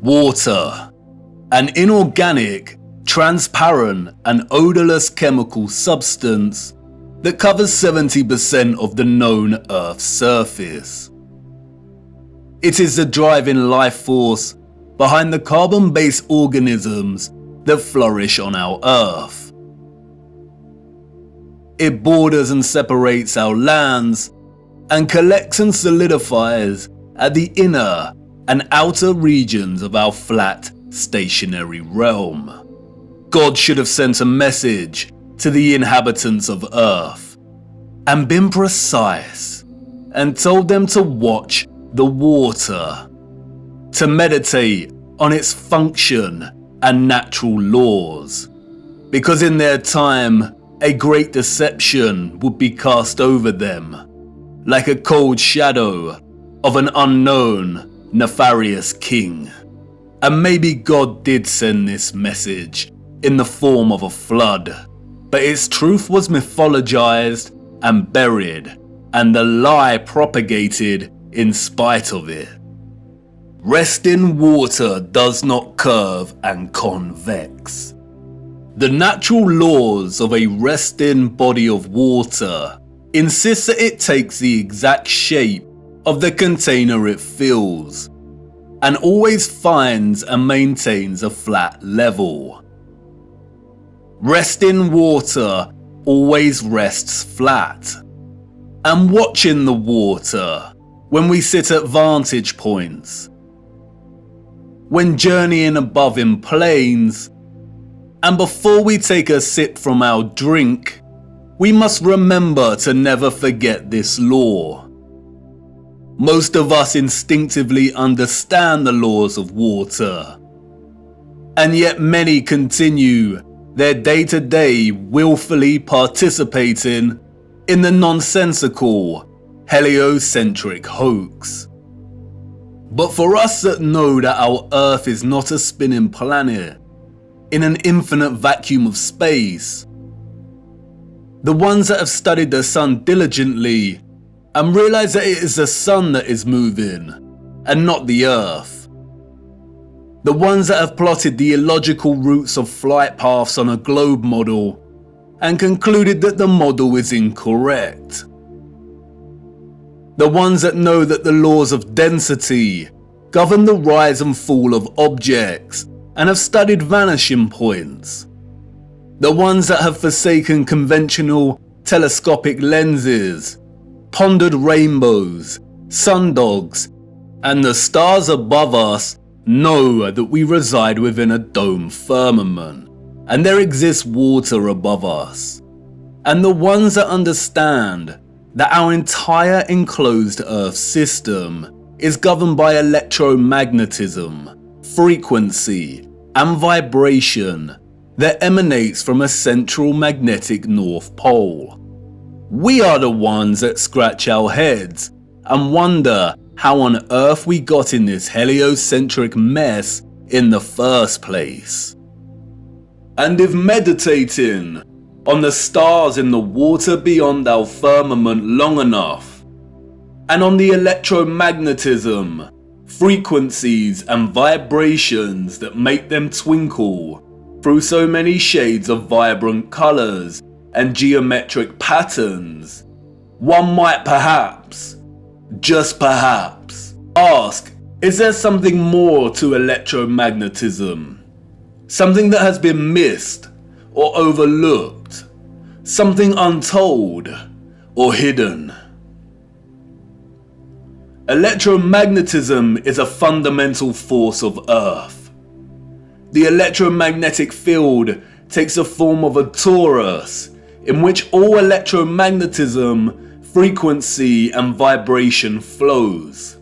Water, an inorganic, transparent and odorless chemical substance that covers 70% of the known Earth's surface. It is the driving life force behind the carbon-based organisms that flourish on our Earth. It borders and separates our lands and collects and solidifies at the inner and outer regions of our flat, stationary realm. God should have sent a message to the inhabitants of Earth and been precise and told them to watch the water, to meditate on its function and natural laws, because in their time a great deception would be cast over them, like a cold shadow of an unknown, nefarious king. And maybe God did send this message in the form of a flood, but its truth was mythologized and buried, and the lie propagated in spite of it. Resting water does not curve and convex. The natural laws of a resting body of water insist that it takes the exact shape of the container it fills, and always finds and maintains a flat level. Resting water always rests flat. And watching the water when we sit at vantage points, when journeying above in planes, and before we take a sip from our drink, we must remember to never forget this law. Most of us instinctively understand the laws of water, and yet many continue their day-to-day willfully participating in the nonsensical, heliocentric hoax. But for us that know that our Earth is not a spinning planet in an infinite vacuum of space, the ones that have studied the sun diligently and realize that it is the sun that is moving and not the Earth, the ones that have plotted the illogical routes of flight paths on a globe model and concluded that the model is incorrect, the ones that know that the laws of density govern the rise and fall of objects and have studied vanishing points, the ones that have forsaken conventional telescopic lenses, pondered rainbows, sundogs, and the stars above us know that we reside within a dome firmament and there exists water above us, and the ones that understand that our entire enclosed Earth system is governed by electromagnetism, frequency, and vibration that emanates from a central magnetic North Pole. We are the ones that scratch our heads and wonder how on earth we got in this heliocentric mess in the first place. And if meditating on the stars in the water beyond our firmament long enough, and on the electromagnetism, frequencies and vibrations that make them twinkle through so many shades of vibrant colours and geometric patterns, one might perhaps, just perhaps, ask, is there something more to electromagnetism? Something that has been missed or overlooked? Something untold or hidden? Electromagnetism is a fundamental force of Earth. The electromagnetic field takes the form of a torus in which all electromagnetism, frequency and vibration flows.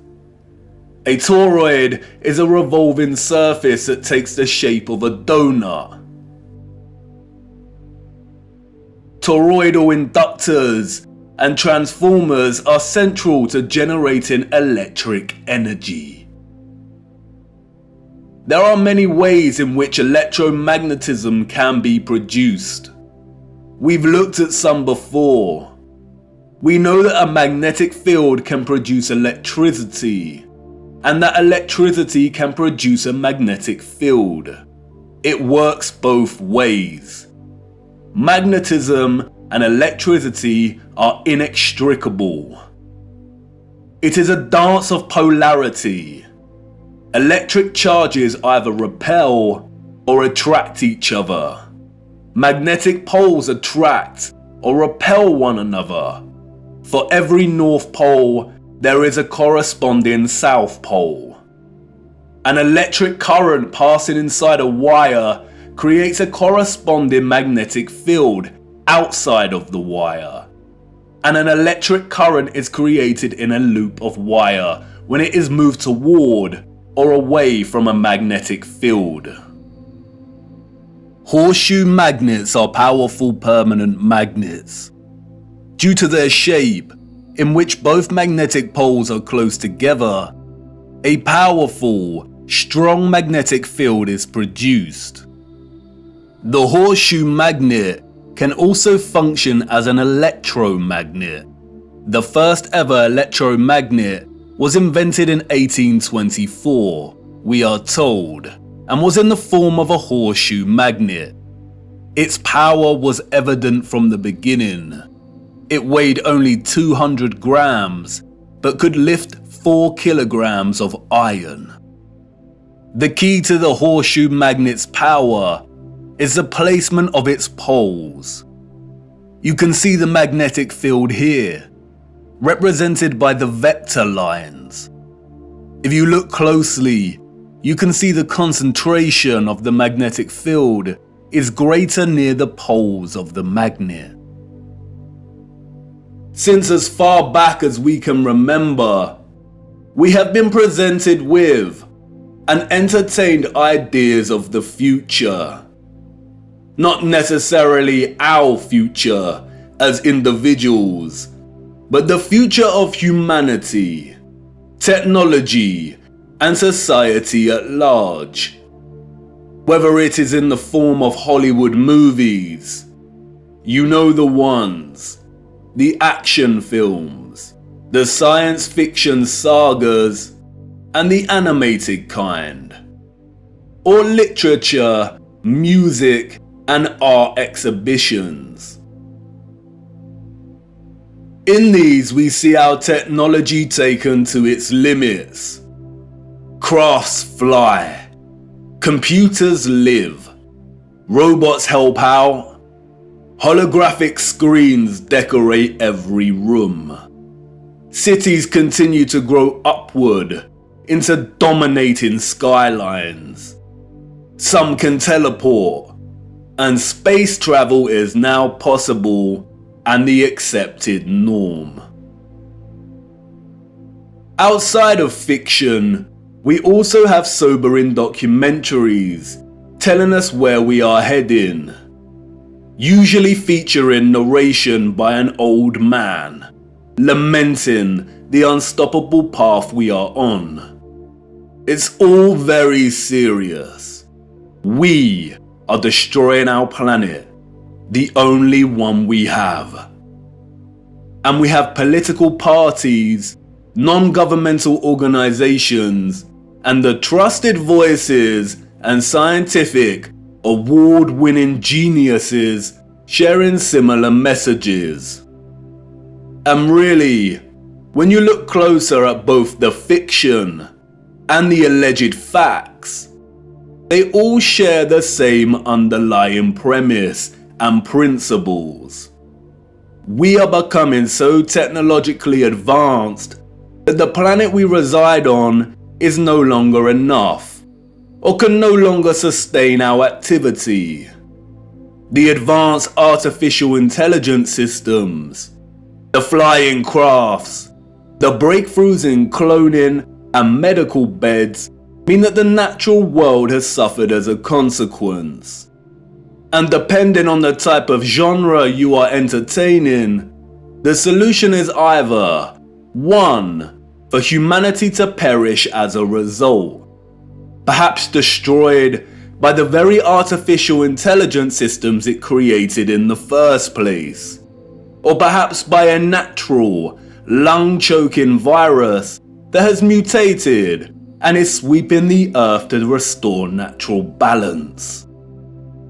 A toroid is a revolving surface that takes the shape of a donut. Toroidal inductors and transformers are central to generating electric energy. There are many ways in which electromagnetism can be produced. We've looked at some before. We know that a magnetic field can produce electricity. and that electricity can produce a magnetic field. It works both ways. Magnetism and electricity are inextricable. It is a dance of polarity. Electric charges either repel or attract each other. Magnetic poles attract or repel one another. For every North Pole, there is a corresponding South Pole. An electric current passing inside a wire creates a corresponding magnetic field outside of the wire. And an electric current is created in a loop of wire when it is moved toward or away from a magnetic field. Horseshoe magnets are powerful permanent magnets. Due to their shape, in which both magnetic poles are close together, a powerful, strong magnetic field is produced. The horseshoe magnet can also function as an electromagnet. The first ever electromagnet was invented in 1824, we are told, and was in the form of a horseshoe magnet. Its power was evident from the beginning. It weighed only 200 grams, but could lift 4 kilograms of iron. The key to the horseshoe magnet's power is the placement of its poles. You can see the magnetic field here, represented by the vector lines. If you look closely, you can see the concentration of the magnetic field is greater near the poles of the magnet. Since as far back as we can remember, we have been presented with and entertained ideas of the future. Not necessarily our future as individuals, but the future of humanity, technology, and society at large. Whether it is in the form of Hollywood movies, you know the ones, the action films, the science fiction sagas, and the animated kind, or literature, music, and art exhibitions. In these we see our technology taken to its limits. Crafts fly, computers live, robots help out, holographic screens decorate every room. Cities continue to grow upward into dominating skylines. Some can teleport, and space travel is now possible and the accepted norm. Outside of fiction, we also have sobering documentaries telling us where we are heading, usually featuring narration by an old man, lamenting the unstoppable path we are on. It's all very serious. We are destroying our planet, the only one we have. And we have political parties, non-governmental organizations, and the trusted voices and scientific, award-winning geniuses sharing similar messages. And really, when you look closer at both the fiction and the alleged facts, they all share the same underlying premise and principles. We are becoming so technologically advanced that the planet we reside on is no longer enough, or can no longer sustain our activity. The advanced artificial intelligence systems, the flying crafts, the breakthroughs in cloning and medical beds mean that the natural world has suffered as a consequence. And depending on the type of genre you are entertaining, the solution is either 1. For humanity to perish as a result, perhaps destroyed by the very artificial intelligence systems it created in the first place, or perhaps by a natural, lung-choking virus that has mutated and is sweeping the earth to restore natural balance.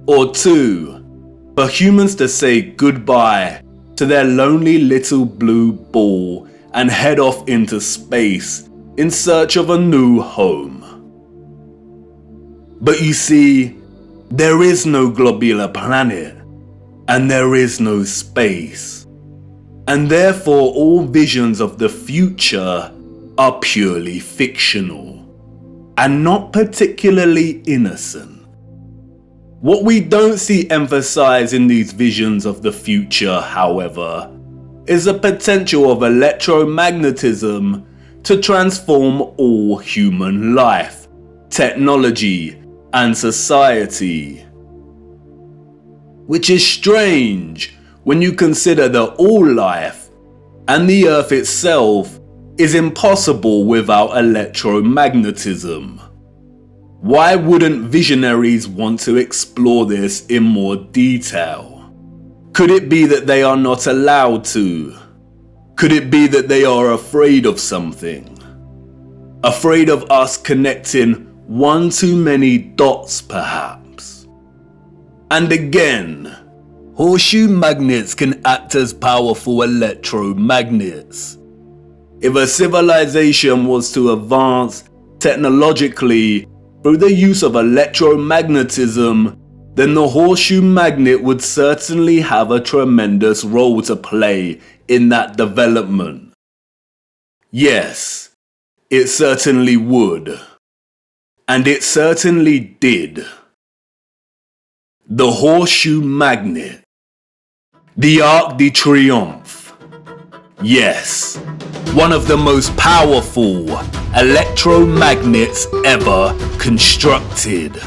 Or 2, for humans to say goodbye to their lonely little blue ball and head off into space in search of a new home. But you see, there is no globular planet, and there is no space, and therefore all visions of the future are purely fictional, and not particularly innocent. What we don't see emphasized in these visions of the future, however, is the potential of electromagnetism to transform all human life, technology, and society. Which is strange when you consider that all life, and the Earth itself, is impossible without electromagnetism. Why wouldn't visionaries want to explore this in more detail? Could it be that they are not allowed to? Could it be that they are afraid of something? Afraid of us connecting one too many dots, perhaps? And again, horseshoe magnets can act as powerful electromagnets. If a civilization was to advance technologically through the use of electromagnetism, then the horseshoe magnet would certainly have a tremendous role to play in that development. Yes, it certainly would. And it certainly did. The horseshoe magnet. The Arc de Triomphe. Yes, one of the most powerful electromagnets ever constructed.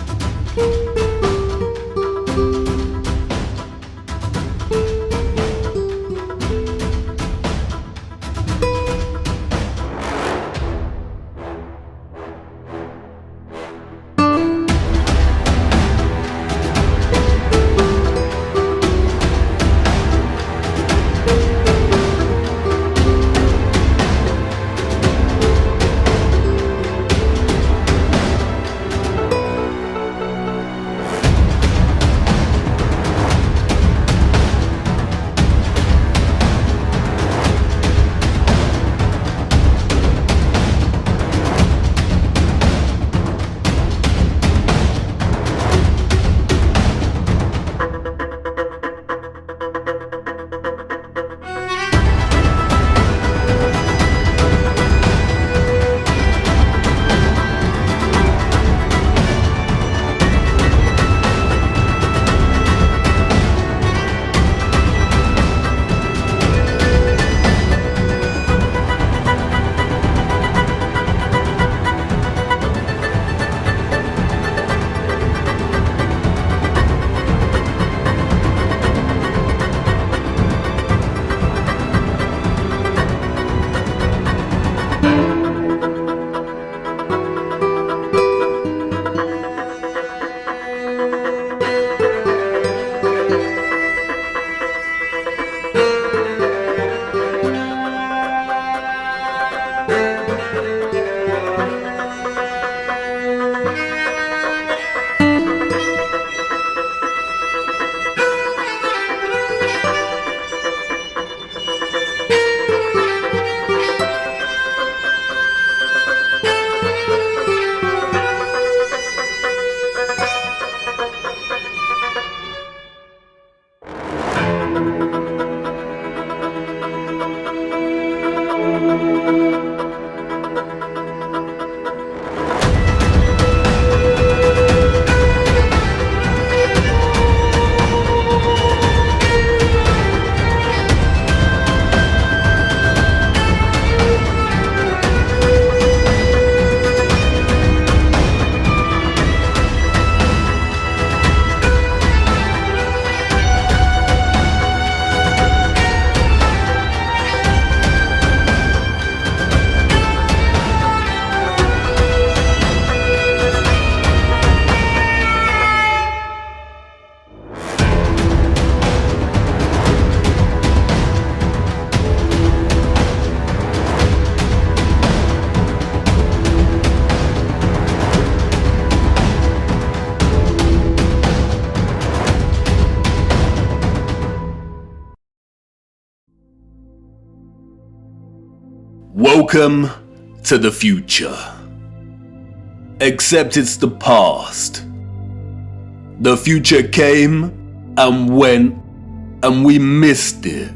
Welcome to the future. Except it's the past. The future came and went and we missed it.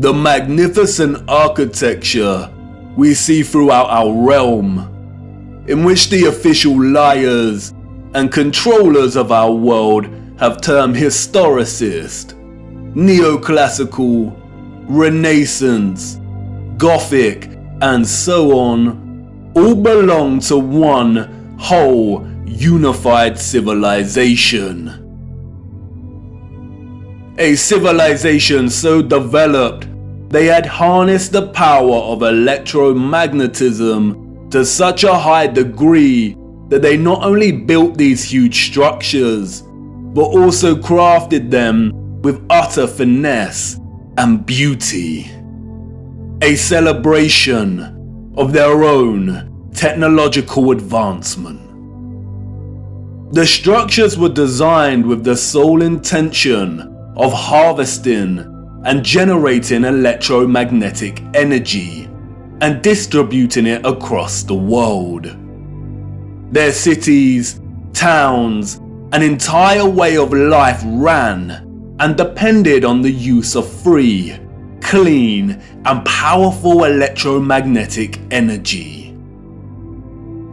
The magnificent architecture we see throughout our realm, in which the official liars and controllers of our world have termed historicist, neoclassical, Renaissance, Gothic, and so on, all belong to one whole unified civilization. A civilization so developed they had harnessed the power of electromagnetism to such a high degree that they not only built these huge structures, but also crafted them with utter finesse and beauty. A celebration of their own technological advancement. The structures were designed with the sole intention of harvesting and generating electromagnetic energy and distributing it across the world. Their cities, towns, an entire way of life ran and depended on the use of free, clean, and powerful electromagnetic energy.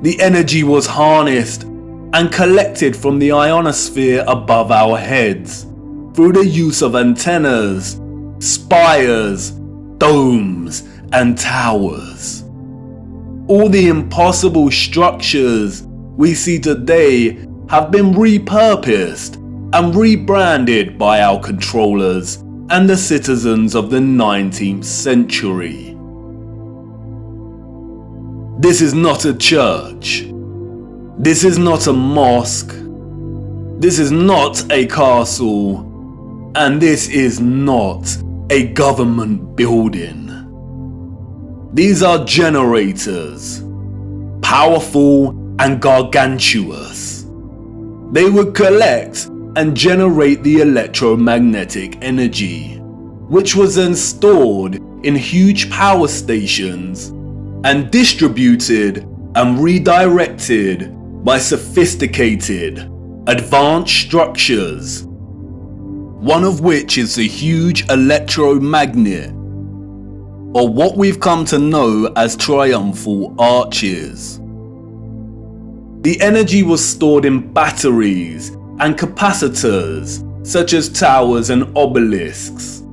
The energy was harnessed and collected from the ionosphere above our heads through the use of antennas, spires, domes, and towers. All the impossible structures we see today have been repurposed and rebranded by our controllers and the citizens of the 19th century. This is not a church. This is not a mosque. This is not a castle. And this is not a government building. These are generators, powerful and gargantuous. They would collect and generate the electromagnetic energy, which was then stored in huge power stations and distributed and redirected by sophisticated, advanced structures, one of which is the huge electromagnet, or what we've come to know as triumphal arches. The energy was stored in batteries and capacitors, such as towers and obelisks.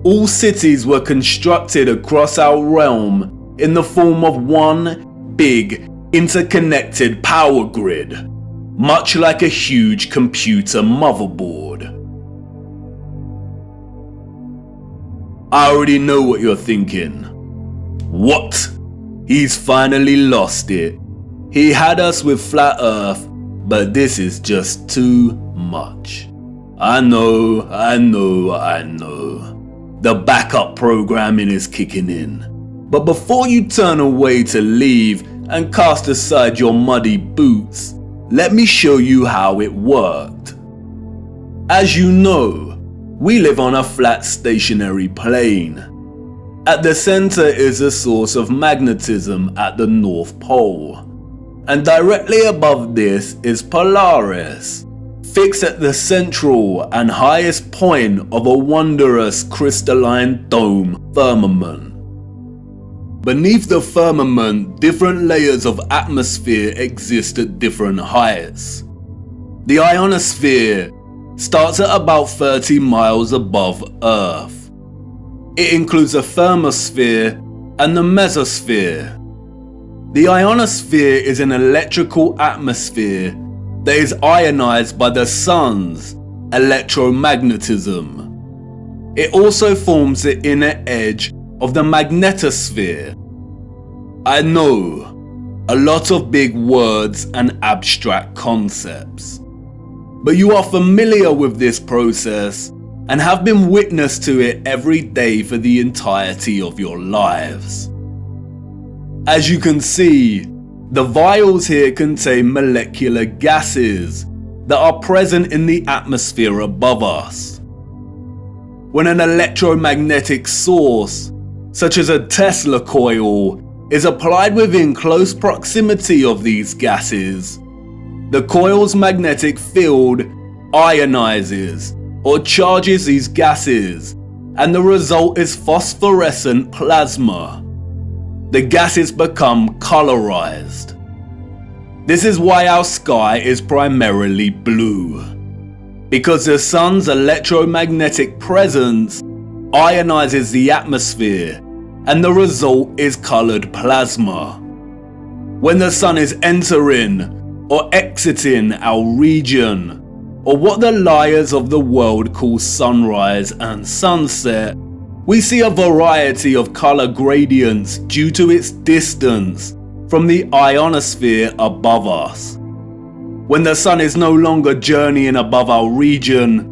All cities were constructed across our realm in the form of one big, interconnected power grid, much like a huge computer motherboard. I already know what you're thinking. What? He's finally lost it. He had us with flat earth, but this is just too much. I know. The backup programming is kicking in. But before you turn away to leave and cast aside your muddy boots, let me show you how it worked. As you know, we live on a flat stationary plane. At the center is a source of magnetism at the North Pole, and directly above this is Polaris, fixed at the central and highest point of a wondrous crystalline dome firmament. Beneath the firmament, different layers of atmosphere exist at different heights. The ionosphere starts at about 30 miles above Earth. It includes a thermosphere and the mesosphere. The ionosphere is an electrical atmosphere that is ionized by the sun's electromagnetism. It also forms the inner edge of the magnetosphere. I know, a lot of big words and abstract concepts, but you are familiar with this process and have been witness to it every day for the entirety of your lives. As you can see, The vials here contain molecular gases that are present in the atmosphere above us. When an electromagnetic source, such as a Tesla coil, is applied within close proximity of these gases, the coil's magnetic field ionizes or charges these gases, and the result is phosphorescent plasma. The gases become colorized. This is why our sky is primarily blue, because the sun's electromagnetic presence ionizes the atmosphere, and the result is colored plasma. When the sun is entering or exiting our region, or what the liars of the world call sunrise and sunset, we see a variety of color gradients due to its distance from the ionosphere above us. When the sun is no longer journeying above our region,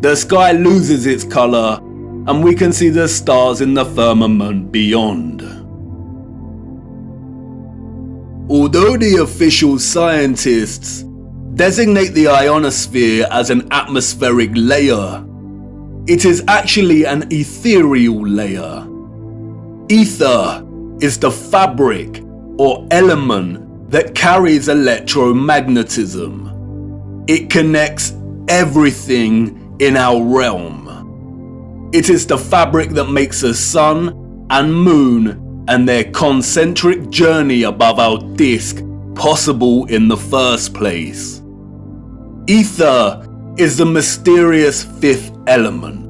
the sky loses its color and we can see the stars in the firmament beyond. Although the official scientists designate the ionosphere as an atmospheric layer, it is actually an ethereal layer. Ether is the fabric or element that carries electromagnetism. It connects everything in our realm. It is the fabric that makes the sun and moon and their concentric journey above our disk possible in the first place. Ether is the mysterious fifth element.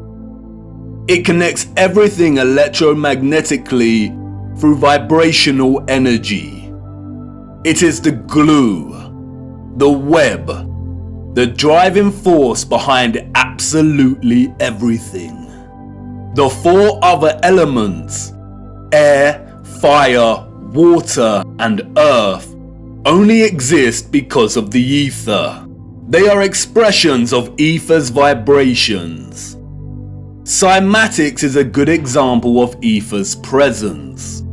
It connects everything electromagnetically through vibrational energy. It is the glue, the web, the driving force behind absolutely everything. The four other elements, air, fire, water, and earth, only exist because of the ether. They are expressions of ether's vibrations. Cymatics is a good example of ether's presence.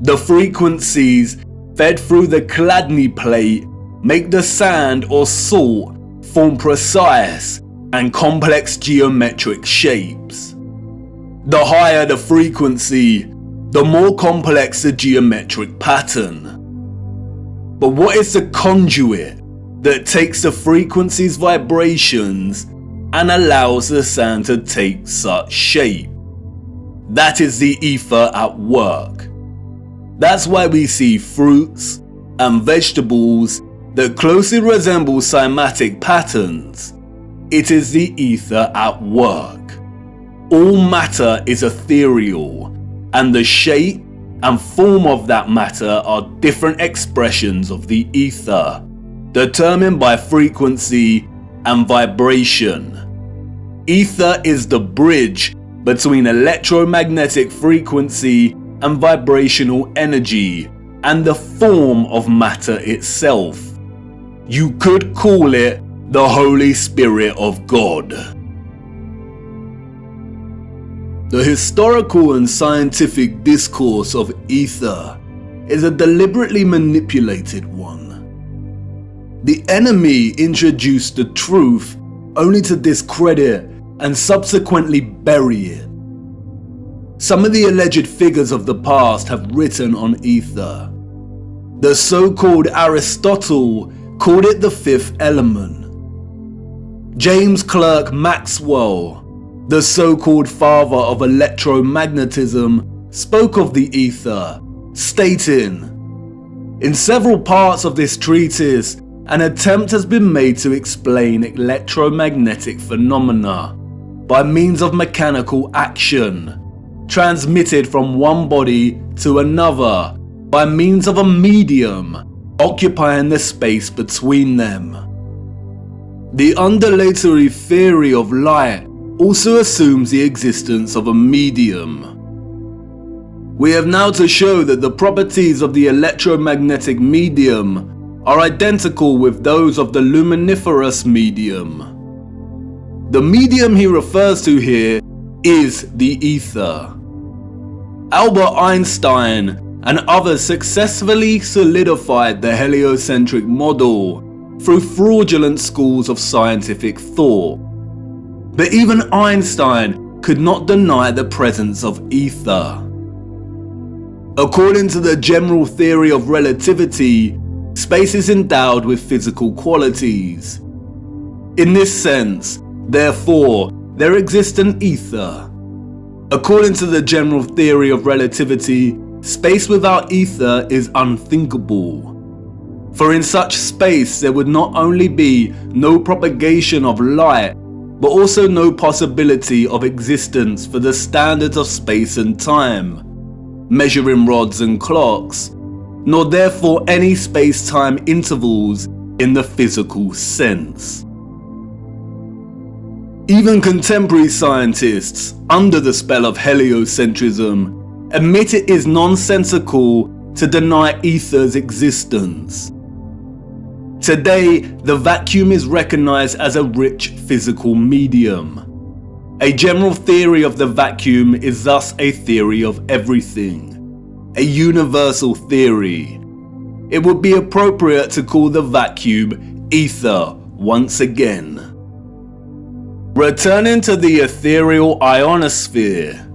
The frequencies fed through the Chladni plate make the sand or salt form precise and complex geometric shapes. The higher the frequency, the more complex the geometric pattern. But what is the conduit that takes the frequency's vibrations and allows the sand to take such shape? That is the ether at work. That's why we see fruits and vegetables that closely resemble cymatic patterns. It is the ether at work. All matter is ethereal, and the shape and form of that matter are different expressions of the ether, determined by frequency and vibration. Ether is the bridge between electromagnetic frequency and vibrational energy and the form of matter itself. You could call it the Holy Spirit of God. The historical and scientific discourse of ether is a deliberately manipulated one. The enemy introduced the truth only to discredit and subsequently bury it. Some of the alleged figures of the past have written on ether. The so-called Aristotle called it the fifth element. James Clerk Maxwell, the so-called father of electromagnetism, spoke of the ether, stating, "In several parts of this treatise, an attempt has been made to explain electromagnetic phenomena by means of mechanical action, transmitted from one body to another by means of a medium occupying the space between them." The undulatory theory of light also assumes the existence of a medium. We have now to show that the properties of the electromagnetic medium are identical with those of the luminiferous medium. The medium he refers to here is the ether. Albert Einstein and others successfully solidified the heliocentric model through fraudulent schools of scientific thought. But even Einstein could not deny the presence of ether. According to the general theory of relativity, space is endowed with physical qualities. In this sense, therefore, there exists an ether. According to the general theory of relativity, space without ether is unthinkable. For in such space there would not only be no propagation of light, but also no possibility of existence for the standards of space and time, measuring rods and clocks, nor therefore any space-time intervals in the physical sense. Even contemporary scientists, under the spell of heliocentrism, admit it is nonsensical to deny ether's existence. Today, the vacuum is recognized as a rich physical medium. A general theory of the vacuum is thus a theory of everything, a universal theory. It would be appropriate to call the vacuum ether once again. Returning to the ethereal ionosphere.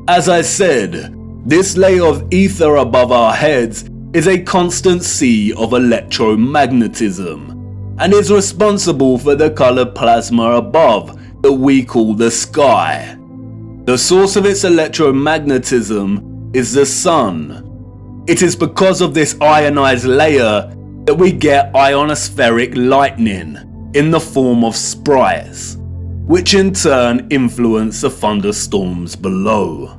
As I said, this layer of ether above our heads is a constant sea of electromagnetism, and is responsible for the colored plasma above that we call the sky. The source of its electromagnetism is the sun. It is because of this ionized layer that we get ionospheric lightning in the form of sprites, which in turn influence the thunderstorms below.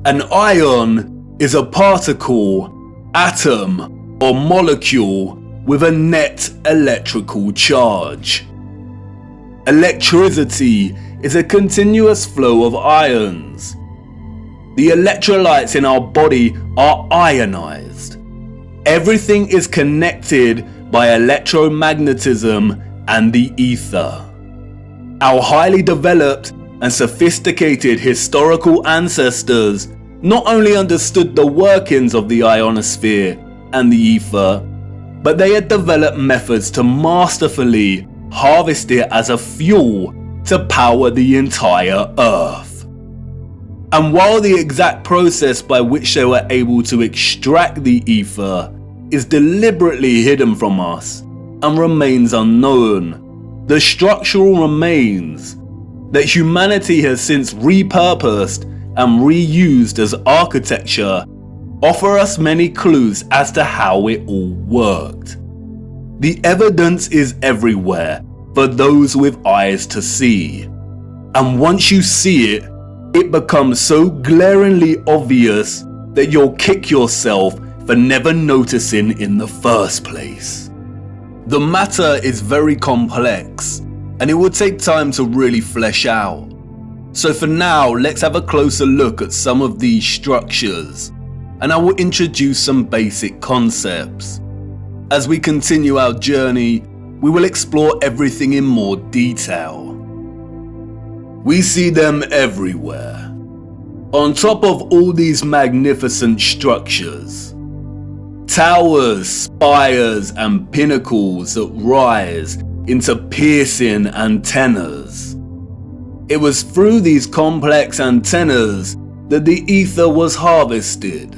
An ion is a particle, atom, or molecule with a net electrical charge. Electricity is a continuous flow of ions. The electrolytes in our body are ionized. Everything is connected by electromagnetism and the ether. Our highly developed and sophisticated historical ancestors not only understood the workings of the ionosphere and the ether, but they had developed methods to masterfully harvest it as a fuel to power the entire Earth. And while the exact process by which they were able to extract the ether is deliberately hidden from us and remains unknown, the structural remains that humanity has since repurposed and reused as architecture offer us many clues as to how it all worked. The evidence is everywhere for those with eyes to see, and once you see it, it becomes so glaringly obvious that you'll kick yourself for never noticing in the first place. The matter is very complex, and it would take time to really flesh out. So for now, let's have a closer look at some of these structures, and I will introduce some basic concepts. As we continue our journey, we will explore everything in more detail. We see them everywhere. On top of all these magnificent structures, towers, spires, and pinnacles that rise into piercing antennas. It was through these complex antennas that the ether was harvested.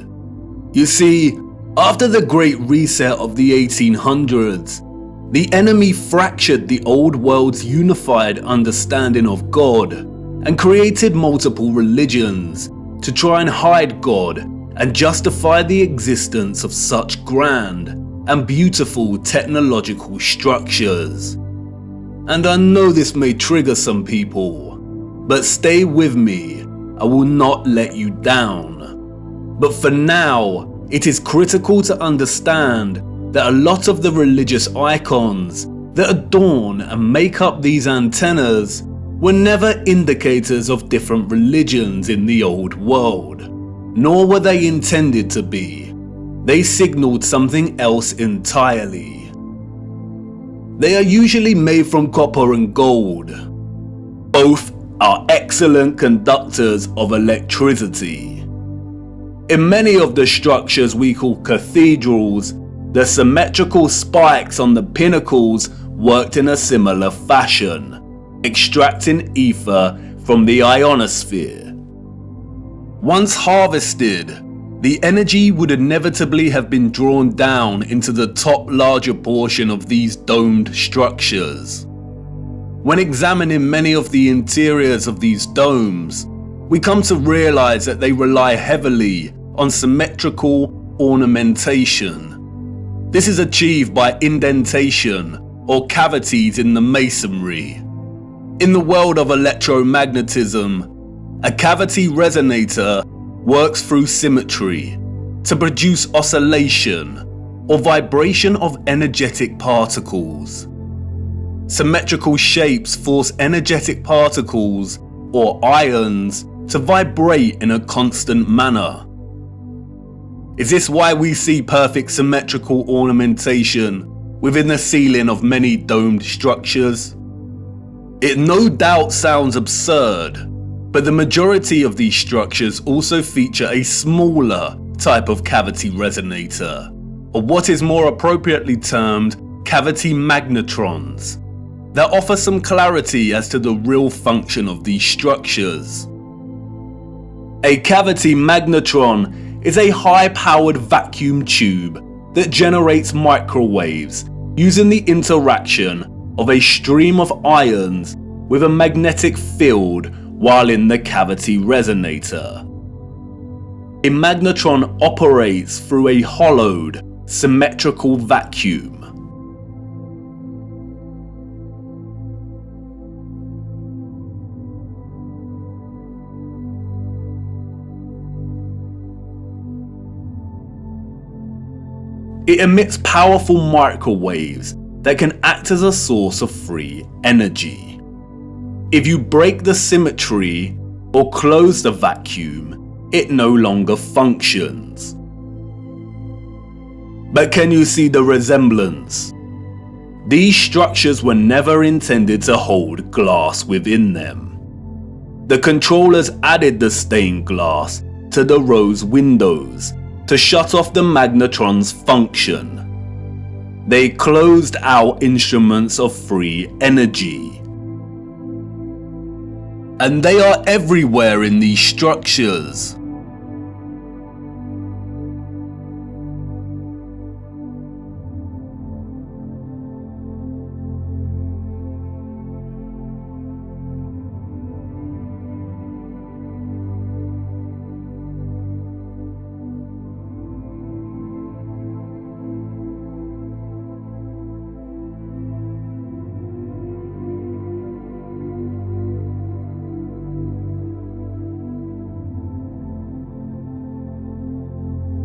You see, after the Great Reset of the 1800s, the enemy fractured the old world's unified understanding of God and created multiple religions to try and hide God and justify the existence of such grand and beautiful technological structures. And I know this may trigger some people, but stay with me, I will not let you down. But for now, it is critical to understand that a lot of the religious icons that adorn and make up these antennas were never indicators of different religions in the old world, nor were they intended to be. They signaled something else entirely. They are usually made from copper and gold, both are excellent conductors of electricity. In many of the structures we call cathedrals, the symmetrical spikes on the pinnacles worked in a similar fashion, extracting ether from the ionosphere. Once harvested, the energy would inevitably have been drawn down into the top larger portion of these domed structures. When examining many of the interiors of these domes, we come to realize that they rely heavily on symmetrical ornamentation. This is achieved by indentation or cavities in the masonry. In the world of electromagnetism, a cavity resonator works through symmetry to produce oscillation or vibration of energetic particles. Symmetrical shapes force energetic particles or ions to vibrate in a constant manner. Is this why we see perfect symmetrical ornamentation within the ceiling of many domed structures? It no doubt sounds absurd, but the majority of these structures also feature a smaller type of cavity resonator, or what is more appropriately termed cavity magnetrons, that offer some clarity as to the real function of these structures. A cavity magnetron is a high-powered vacuum tube that generates microwaves using the interaction of a stream of ions with a magnetic field while in the cavity resonator. A magnetron operates through a hollowed, symmetrical vacuum. It emits powerful microwaves that can act as a source of free energy. If you break the symmetry or close the vacuum, it no longer functions. But can you see the resemblance? These structures were never intended to hold glass within them. The controllers added the stained glass to the rose windows to shut off the magnetron's function. They closed out instruments of free energy. And they are everywhere in these structures.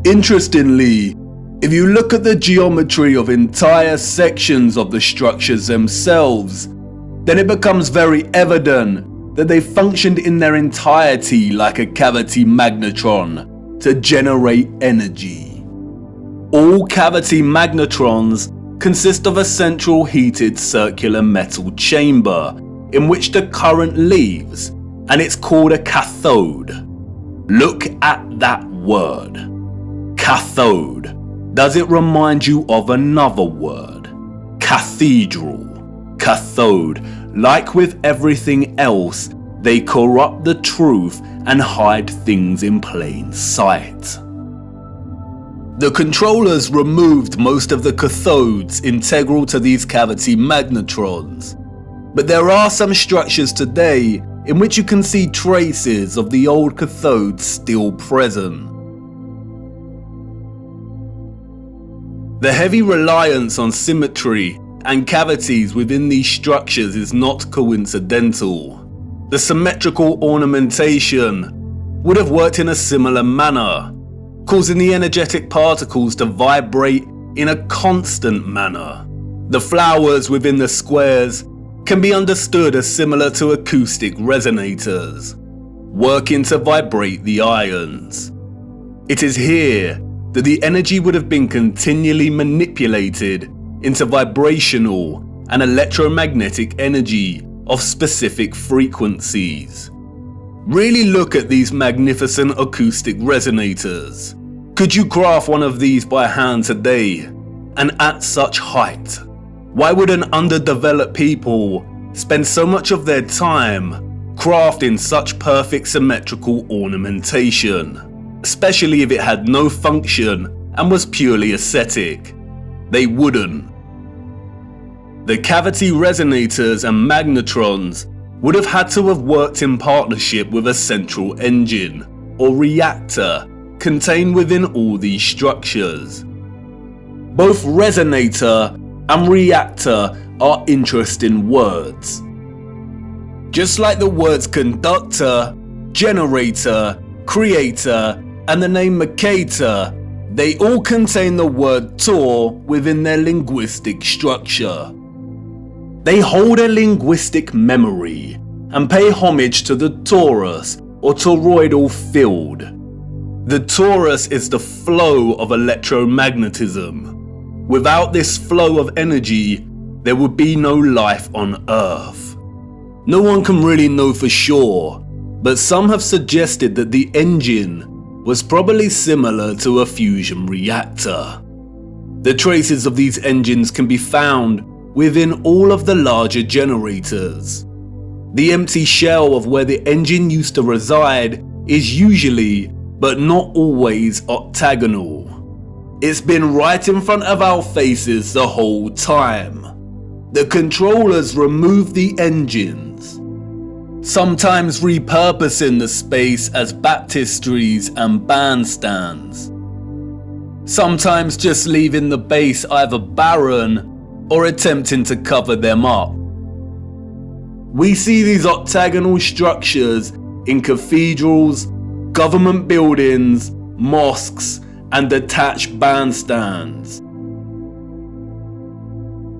Interestingly, if you look at the geometry of entire sections of the structures themselves, then it becomes very evident that they functioned in their entirety like a cavity magnetron to generate energy. All cavity magnetrons consist of a central heated circular metal chamber in which the current leaves, and it's called a cathode. Look at that word. Cathode. Does it remind you of another word? Cathedral. Cathode. Like with everything else, they corrupt the truth and hide things in plain sight. The controllers removed most of the cathodes integral to these cavity magnetrons, but there are some structures today in which you can see traces of the old cathodes still present. The heavy reliance on symmetry and cavities within these structures is not coincidental. The symmetrical ornamentation would have worked in a similar manner, causing the energetic particles to vibrate in a constant manner. The flowers within the squares can be understood as similar to acoustic resonators, working to vibrate the ions. It is here that the energy would have been continually manipulated into vibrational and electromagnetic energy of specific frequencies. Really look at these magnificent acoustic resonators. Could you craft one of these by hand today, and at such height? Why would an underdeveloped people spend so much of their time crafting such perfect symmetrical ornamentation, especially if it had no function and was purely aesthetic? They wouldn't. The cavity resonators and magnetrons would have had to have worked in partnership with a central engine or reactor contained within all these structures. Both resonator and reactor are interesting words. Just like the words conductor, generator, creator, and the name Mercator, they all contain the word Tor within their linguistic structure. They hold a linguistic memory and pay homage to the torus or toroidal field. The torus is the flow of electromagnetism. Without this flow of energy, there would be no life on Earth. No one can really know for sure, but some have suggested that the engine was probably similar to a fusion reactor. The traces of these engines can be found within all of the larger generators. The empty shell of where the engine used to reside is usually, but not always, octagonal. It's been right in front of our faces the whole time. The controllers remove the engines, sometimes repurposing the space as baptistries and bandstands, sometimes just leaving the base either barren or attempting to cover them up. We see these octagonal structures in cathedrals, government buildings, mosques, and detached bandstands.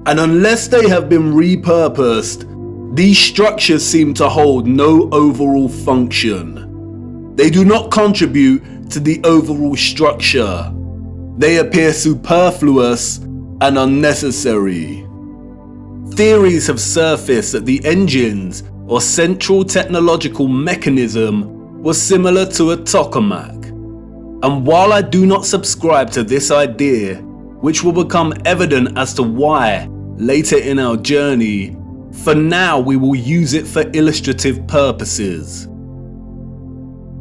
And unless they have been repurposed, these structures seem to hold no overall function. They do not contribute to the overall structure. They appear superfluous and unnecessary. Theories have surfaced that the engines or central technological mechanism was similar to a tokamak. And while I do not subscribe to this idea, which will become evident as to why later in our journey, for now we will use it for illustrative purposes.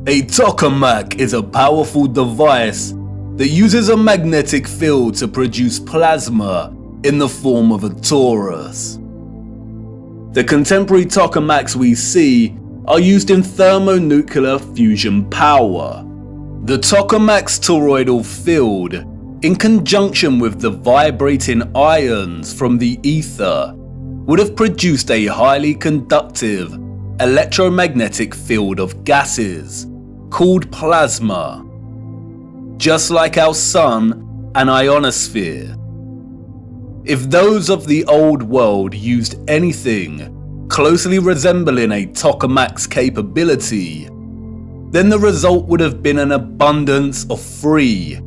A tokamak is a powerful device that uses a magnetic field to produce plasma in the form of a torus. The contemporary tokamaks we see are used in thermonuclear fusion power. The tokamak's toroidal field, in conjunction with the vibrating ions from the ether, would have produced a highly conductive electromagnetic field of gases called plasma, just like our sun and ionosphere. If those of the old world used anything closely resembling a tokamak's capability, then the result would have been an abundance of free,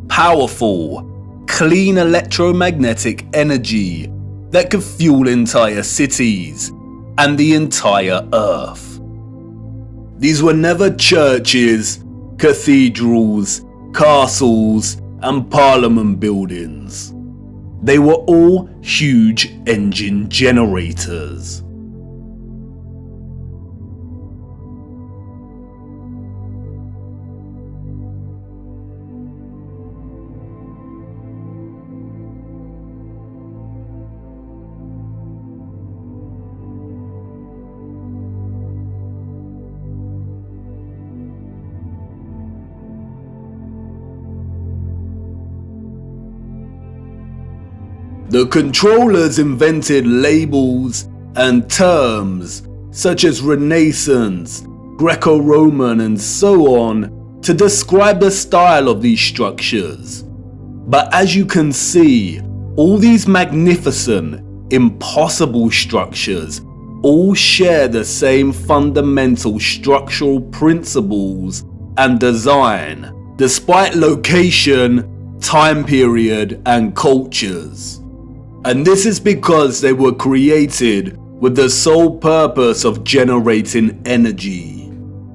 powerful, clean electromagnetic energy that could fuel entire cities and the entire Earth. These were never churches, cathedrals, castles, and parliament buildings. They were all huge engine generators. The controllers invented labels and terms such as Renaissance, Greco-Roman, and so on to describe the style of these structures. But as you can see, all these magnificent, impossible structures all share the same fundamental structural principles and design, despite location, time period, and cultures. And this is because they were created with the sole purpose of generating energy.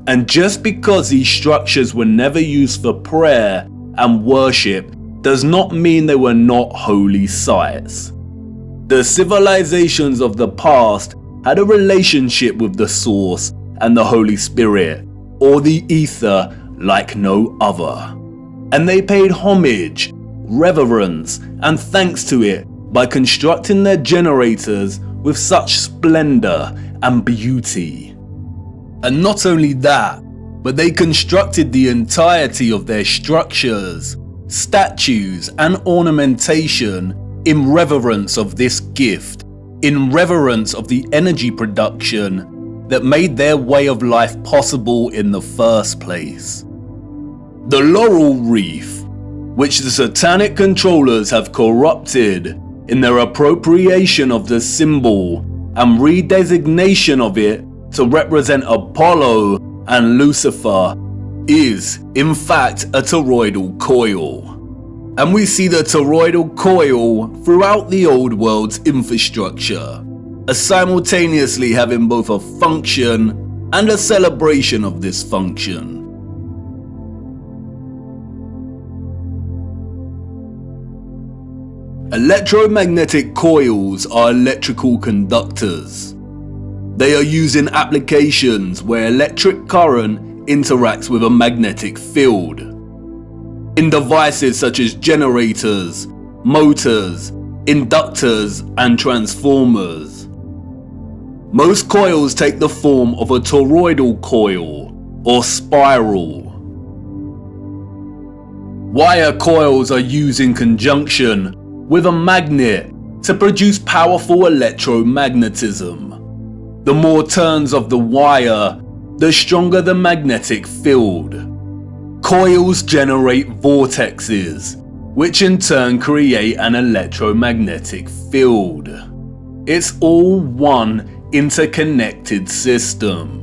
And just because these structures were never used for prayer and worship does not mean they were not holy sites. The civilizations of the past had a relationship with the Source and the Holy Spirit, or the Ether, like no other. And they paid homage, reverence, and thanks to it by constructing their generators with such splendor and beauty. And not only that, but they constructed the entirety of their structures, statues, and ornamentation in reverence of this gift, in reverence of the energy production that made their way of life possible in the first place. The laurel wreath, which the satanic controllers have corrupted in their appropriation of the symbol and redesignation of it to represent Apollo and Lucifer, is in fact a toroidal coil. And we see the toroidal coil throughout the old world's infrastructure, as simultaneously having both a function and a celebration of this function. Electromagnetic coils are electrical conductors. They are used in applications where electric current interacts with a magnetic field. In devices such as generators, motors, inductors, and transformers. Most coils take the form of a toroidal coil or spiral. Wire coils are used in conjunction with a magnet to produce powerful electromagnetism. The more turns of the wire, the stronger the magnetic field. Coils generate vortexes, which in turn create an electromagnetic field. It's all one interconnected system.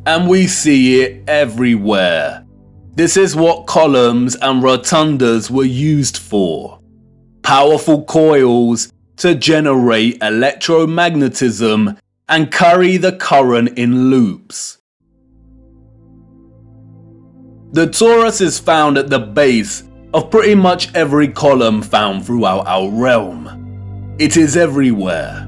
And we see it everywhere. This is what columns and rotundas were used for. Powerful coils to generate electromagnetism and carry the current in loops. The torus is found at the base of pretty much every column found throughout our realm. It is everywhere.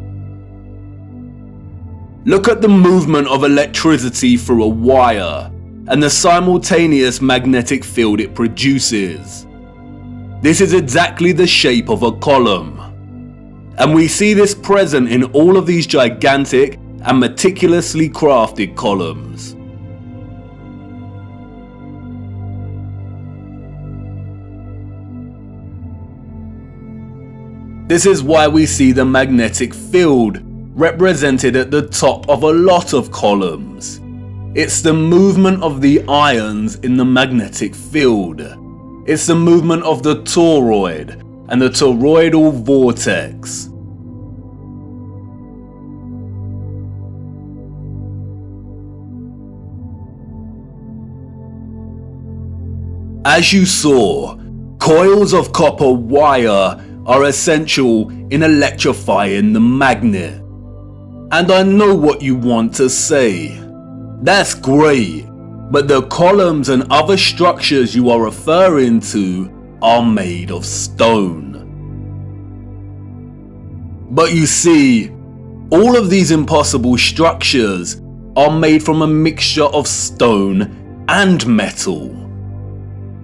Look at the movement of electricity through a wire and the simultaneous magnetic field it produces. This is exactly the shape of a column. And we see this present in all of these gigantic and meticulously crafted columns. This is why we see the magnetic field represented at the top of a lot of columns. It's the movement of the ions in the magnetic field. It's the movement of the toroid and the toroidal vortex. As you saw, coils of copper wire are essential in electrifying the magnet. And I know what you want to say. That's great, but the columns and other structures you are referring to are made of stone. But you see, all of these impossible structures are made from a mixture of stone and metal.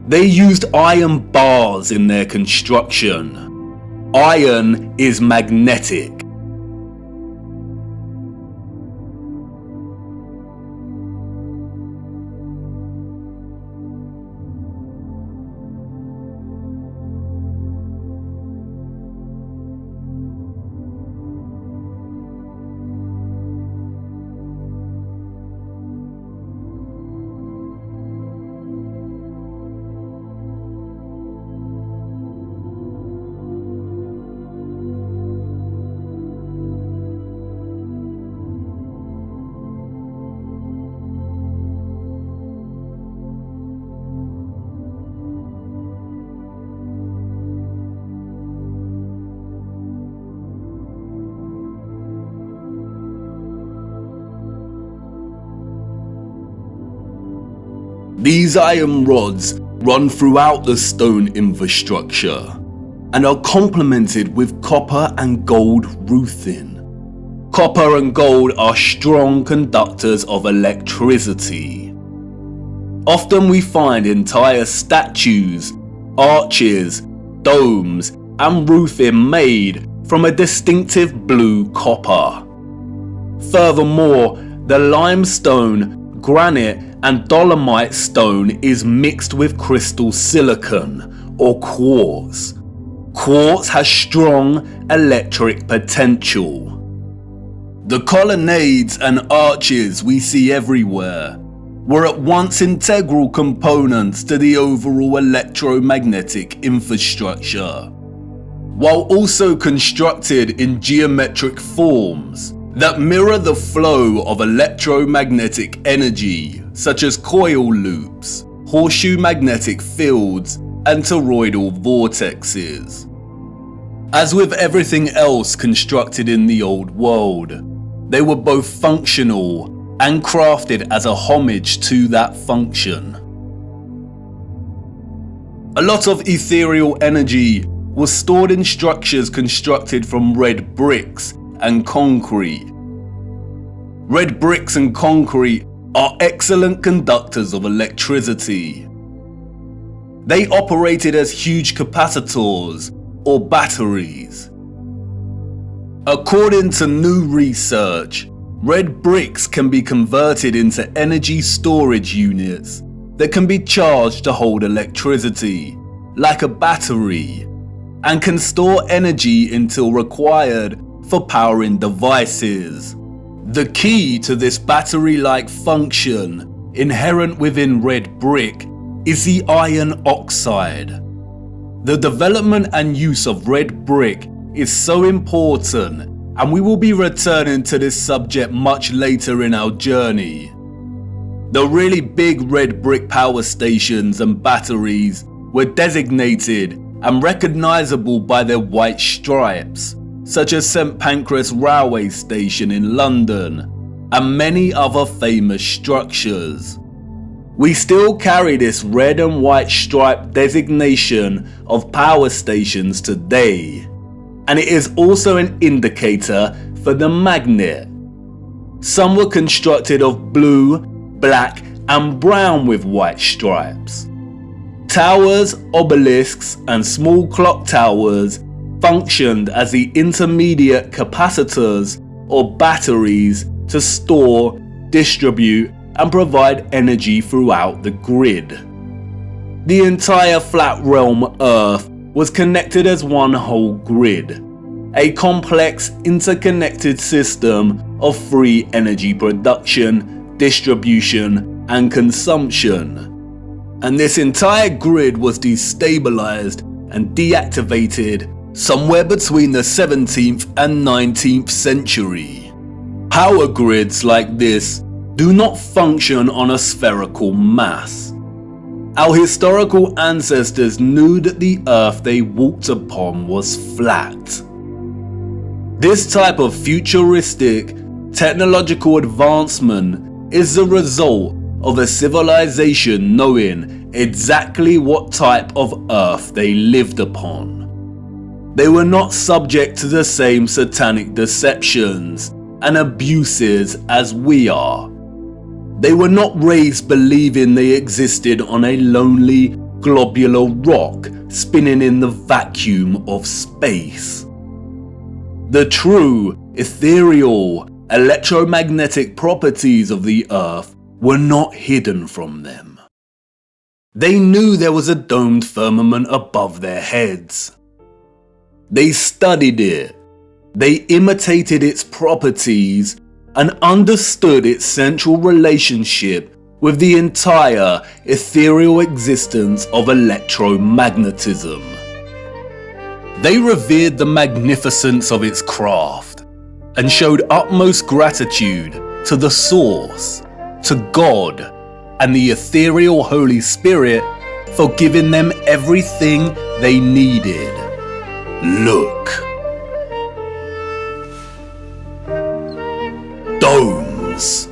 They used iron bars in their construction. Iron is magnetic. These iron rods run throughout the stone infrastructure and are complemented with copper and gold roofing. Copper and gold are strong conductors of electricity. Often we find entire statues, arches, domes, and roofing made from a distinctive blue copper. Furthermore, the limestone, granite, and dolomite stone is mixed with crystal silicon or quartz. Quartz has strong electric potential. The colonnades and arches we see everywhere were at once integral components to the overall electromagnetic infrastructure, while also constructed in geometric forms that mirror the flow of electromagnetic energy, such as coil loops, horseshoe magnetic fields, and toroidal vortexes. As with everything else constructed in the old world, they were both functional and crafted as a homage to that function. A lot of ethereal energy was stored in structures constructed from red bricks and concrete. Red bricks and concrete are excellent conductors of electricity. They operated as huge capacitors or batteries. According to new research, red bricks can be converted into energy storage units that can be charged to hold electricity, like a battery, and can store energy until required for powering devices. The key to this battery-like function inherent within red brick is the iron oxide. The development and use of red brick is so important, and we will be returning to this subject much later in our journey. The really big red brick power stations and batteries were designated and recognizable by their white stripes, such as St Pancras Railway Station in London, and many other famous structures. We still carry this red and white stripe designation of power stations today, and it is also an indicator for the magnet. Some were constructed of blue, black, and brown with white stripes. Towers, obelisks, and small clock towers functioned as the intermediate capacitors or batteries to store, distribute, and provide energy throughout the grid. The entire flat realm Earth was connected as one whole grid, a complex interconnected system of free energy production, distribution, and consumption. And this entire grid was destabilized and deactivated somewhere between the 17th and 19th century. Power grids like this do not function on a spherical mass. Our historical ancestors knew that the earth they walked upon was flat. This type of futuristic technological advancement is the result of a civilization knowing exactly what type of earth they lived upon. They were not subject to the same satanic deceptions and abuses as we are. They were not raised believing they existed on a lonely, globular rock spinning in the vacuum of space. The true, ethereal, electromagnetic properties of the Earth were not hidden from them. They knew there was a domed firmament above their heads. They studied it. They imitated its properties and understood its central relationship with the entire ethereal existence of electromagnetism. They revered the magnificence of its craft and showed utmost gratitude to the Source, to God, and the ethereal Holy Spirit for giving them everything they needed. Look. Domes.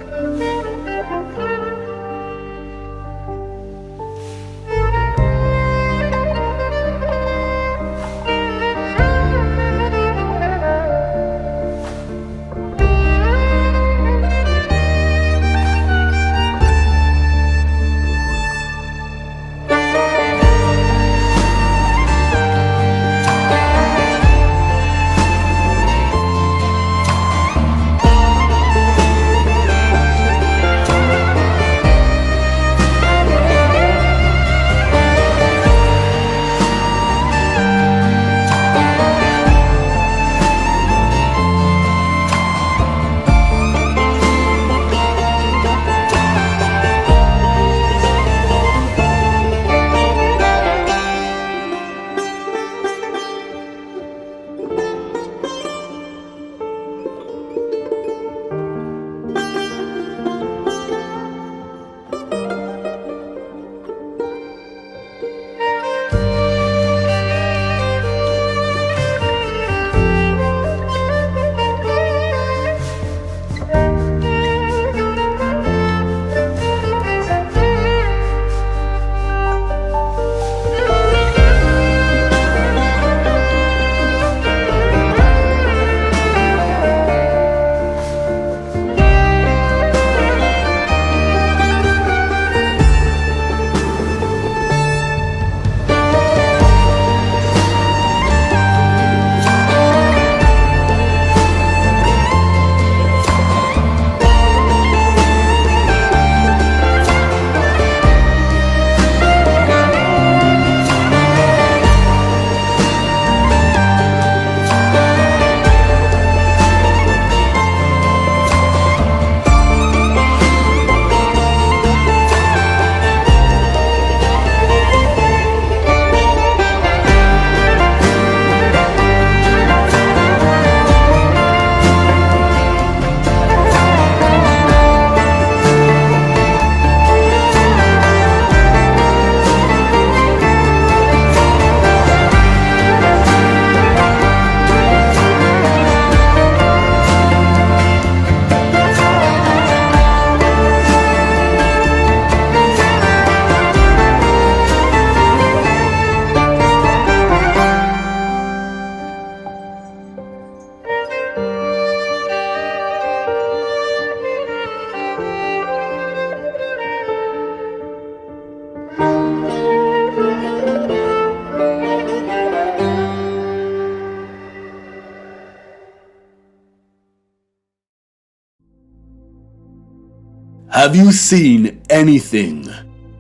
Have you seen anything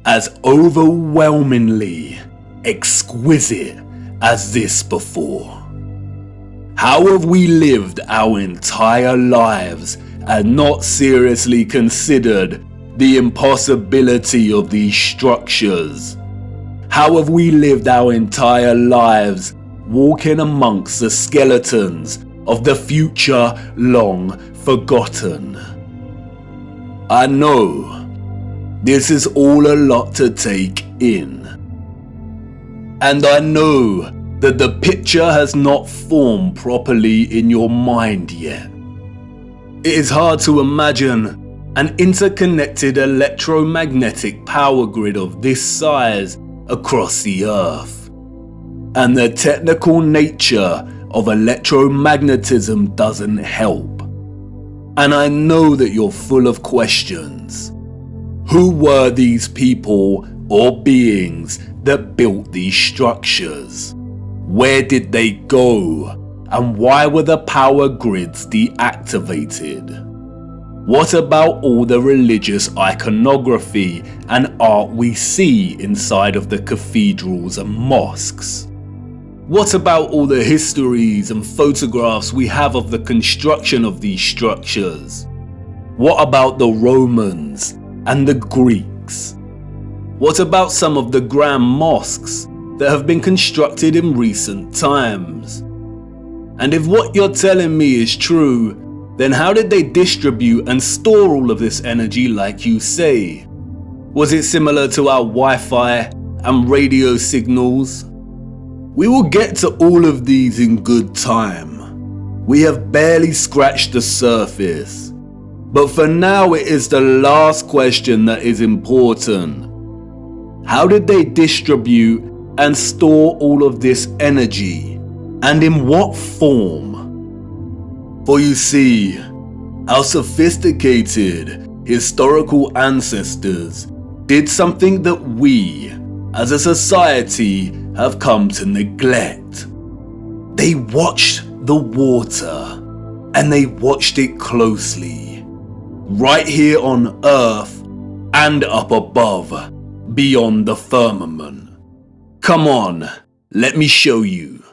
as overwhelmingly exquisite as this before? How have we lived our entire lives and not seriously considered the impossibility of these structures? How have we lived our entire lives walking amongst the skeletons of the future long forgotten? I know this is all a lot to take in, and I know that the picture has not formed properly in your mind yet. It is hard to imagine an interconnected electromagnetic power grid of this size across the Earth, and the technical nature of electromagnetism doesn't help. And I know that you're full of questions. Who were these people or beings that built these structures? Where did they go? And why were the power grids deactivated? What about all the religious iconography and art we see inside of the cathedrals and mosques? What about all the histories and photographs we have of the construction of these structures? What about the Romans and the Greeks? What about some of the grand mosques that have been constructed in recent times? And if what you're telling me is true, then how did they distribute and store all of this energy like you say? Was it similar to our Wi-Fi and radio signals? We will get to all of these in good time. We have barely scratched the surface. But for now, it is the last question that is important. How did they distribute and store all of this energy? And in what form? For you see, our sophisticated historical ancestors did something that we, as a society, have come to neglect. They watched the water, and they watched it closely, right here on Earth and up above, beyond the firmament. Come on, let me show you.